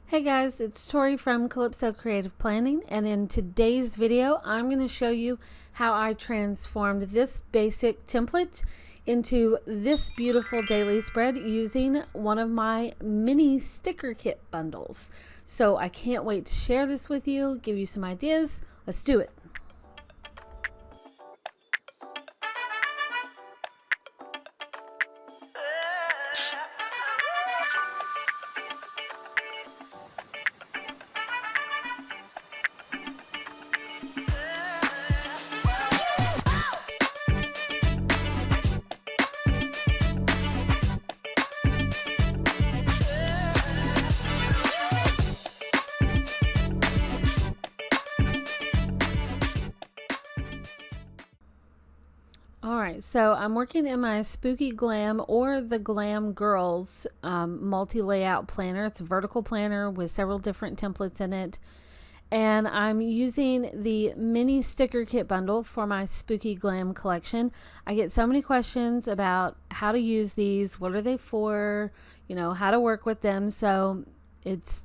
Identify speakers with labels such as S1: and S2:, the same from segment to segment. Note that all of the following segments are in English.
S1: Hey guys, it's Tori from Calypso Creative Planning, and in today's video I'm going to show you how I transformed this basic template into this beautiful daily spread using one of my mini sticker kit bundles. So I can't wait to share this with you, give you some ideas. Let's do it. Alright, so I'm working in my Spooky Glam or the Glam Girls multi-layout planner. It's a vertical planner with several different templates in it. And I'm using the mini sticker kit bundle for my Spooky Glam collection. I get so many questions about how to use these, what are they for, how to work with them. So it's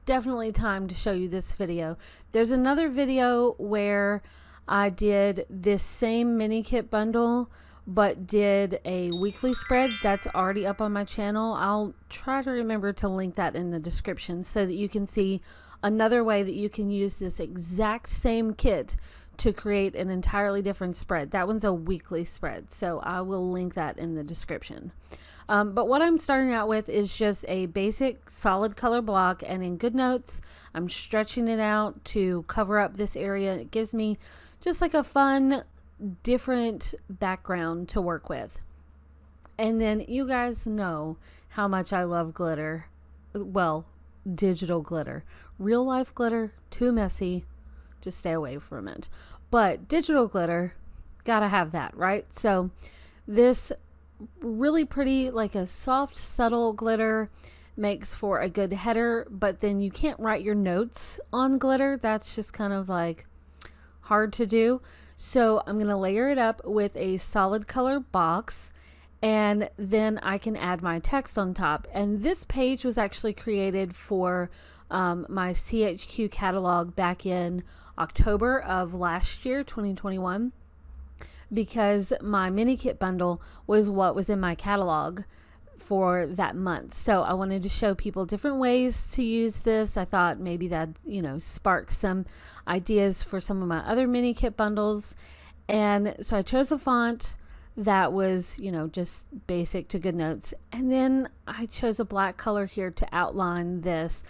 S1: definitely time to show you this video. There's another video where I did this same mini kit bundle but did a weekly spread that's already up on my channel. I'll try to remember to link that in the description so that you can see another way that you can use this exact same kit to create an entirely different spread. That one's a weekly spread, so I will link that in the description. But what I'm starting out with is just a basic solid color block, and in GoodNotes I'm stretching it out to cover up this area. It gives me just like a fun different background to work with. And then you guys know how much I love glitter. Well, digital glitter. Real life glitter, too messy, just stay away from it. But digital glitter, gotta have that, right? So this really pretty, like a soft, subtle glitter makes for a good header, but then you can't write your notes on glitter. That's just kind of like hard to do. So I'm going to layer it up with a solid color box, and then I can add my text on top. And this page was actually created for my CHQ catalog back in October of last year, 2021, because my mini kit bundle was what was in my catalog for that month. So I wanted to show people different ways to use this. I thought maybe that, spark some ideas for some of my other mini kit bundles. And so I chose a font that was, just basic to GoodNotes. And then I chose a black color here to outline this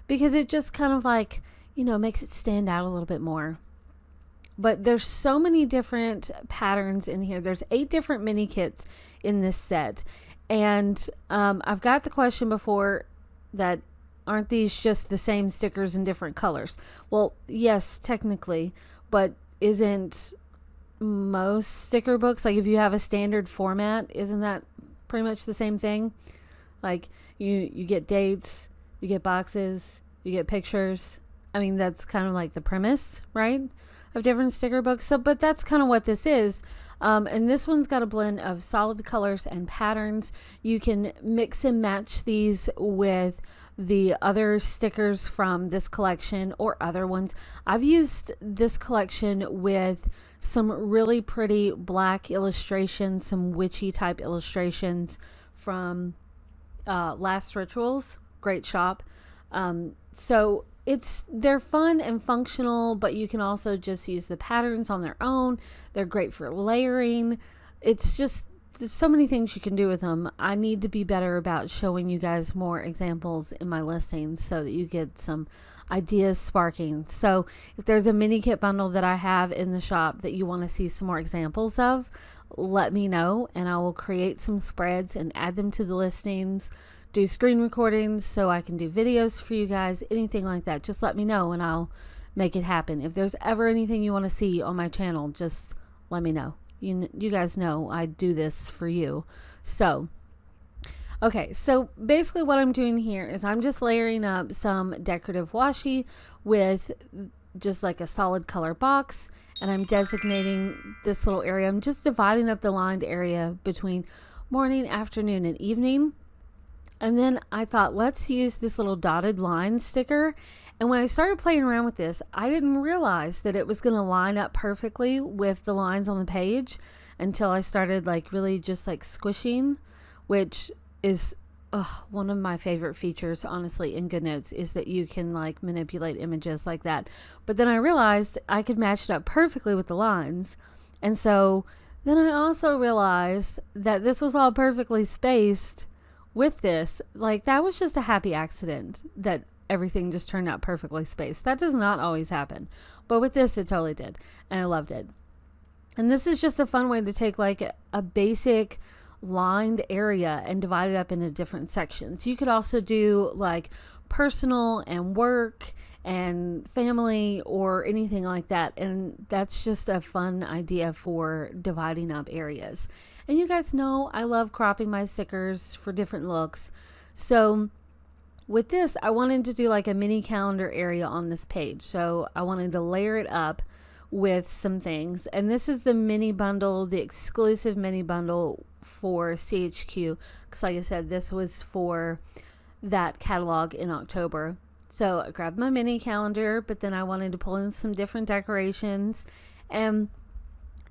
S1: because it just kind of like, makes it stand out a little bit more. But there's so many different patterns in here. There's 8 different mini kits in this set. And I've got the question before that, aren't these just the same stickers in different colors? Well, yes, technically, but isn't most sticker books, like if you have a standard format, isn't that pretty much the same thing? Like you get dates, you get boxes, you get pictures. I mean, that's kind of like the premise, right, of different sticker books. So, but that's kind of what this is. And this one's got a blend of solid colors and patterns. You can mix and match these with the other stickers from this collection or other ones. I've used this collection with some really pretty black illustrations, some witchy type illustrations from Last Rituals. Great shop. So they're fun and functional, but you can also just use the patterns on their own. They're great for layering. It's just, there's so many things you can do with them. I need to be better about showing you guys more examples in my listings so that you get some ideas sparking. So if there's a mini kit bundle that I have in the shop that you want to see some more examples of, let me know and I will create some spreads and add them to the listings. Do screen recordings so I can do videos for you guys, anything like that. Just let me know and I'll make it happen. If there's ever anything you want to see on my channel, just let me know. You guys know I do this for you. So okay, so basically what I'm doing here is I'm just layering up some decorative washi with just like a solid color box, and I'm designating this little area. I'm just dividing up the lined area between morning, afternoon, and evening. And then I thought, let's use this little dotted line sticker. And when I started playing around with this, I didn't realize that it was going to line up perfectly with the lines on the page until I started like really just like squishing, which is one of my favorite features, honestly, in GoodNotes, is that you can like manipulate images like that. But then I realized I could match it up perfectly with the lines. And so then I also realized that this was all perfectly spaced with this. Like, that was just a happy accident that everything just turned out perfectly spaced. That does not always happen. But with this, it totally did. And I loved it. And this is just a fun way to take like a basic lined area and divide it up into different sections. You could also do like personal and work and family or anything like that. And that's just a fun idea for dividing up areas. And you guys know I love cropping my stickers for different looks. So with this, I wanted to do like a mini calendar area on this page. So I wanted to layer it up with some things. And this is the mini bundle, the exclusive mini bundle for CHQ. Because like I said, this was for that catalog in October. So I grabbed my mini calendar, but then I wanted to pull in some different decorations. And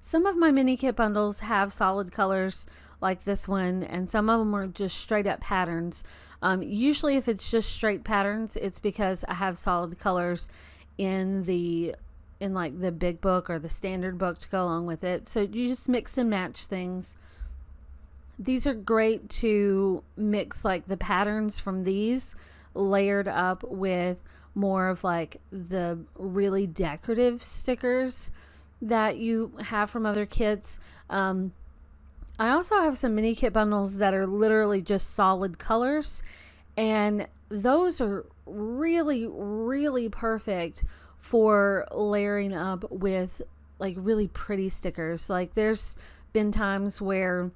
S1: some of my mini kit bundles have solid colors like this one, and some of them are just straight up patterns. Usually if it's just straight patterns, it's because I have solid colors in like the big book or the standard book to go along with it. So you just mix and match things. These are great to mix like the patterns from these layered up with more of like the really decorative stickers that you have from other kits. I also have some mini kit bundles that are literally just solid colors, and those are really, really perfect for layering up with like really pretty stickers. Like there's been times where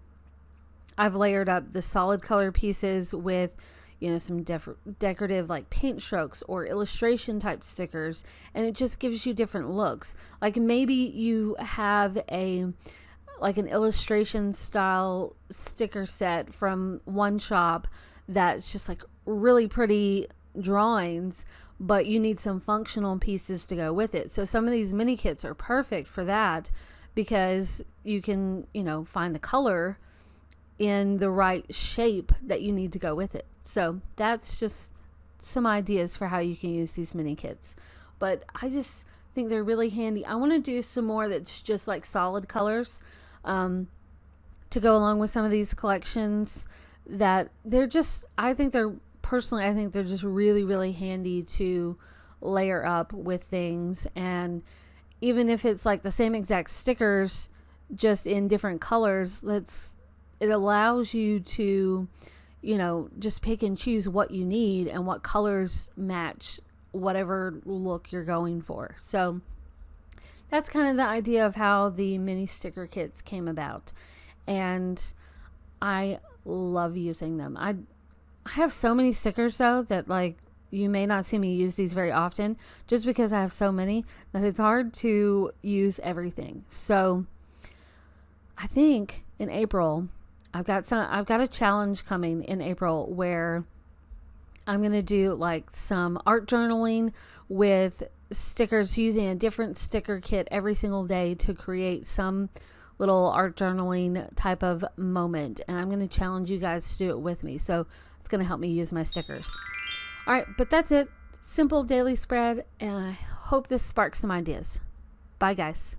S1: I've layered up the solid color pieces with, you know, some decorative like paint strokes or illustration type stickers, and it just gives you different looks. Like maybe you have an illustration style sticker set from one shop that's just like really pretty drawings, but you need some functional pieces to go with it. So some of these mini kits are perfect for that because you can, you know, find a color in the right shape that you need to go with it. So that's just some ideas for how you can use these mini kits. But I just think they're really handy. I want to do some more that's just like solid colors to go along with some of these collections that they're just, I think they're just really, really handy to layer up with things. And even if it's like the same exact stickers, just in different colors, it allows you to, you know, just pick and choose what you need and what colors match whatever look you're going for. So that's kind of the idea of how the mini sticker kits came about. And I love using them. I have so many stickers though that like you may not see me use these very often just because I have so many that it's hard to use everything. So I think in April I've got a challenge coming in April where I'm going to do like some art journaling with stickers, using a different sticker kit every single day to create some little art journaling type of moment. And I'm going to challenge you guys to do it with me. So it's going to help me use my stickers. All right, but that's it. Simple daily spread. And I hope this sparks some ideas. Bye, guys.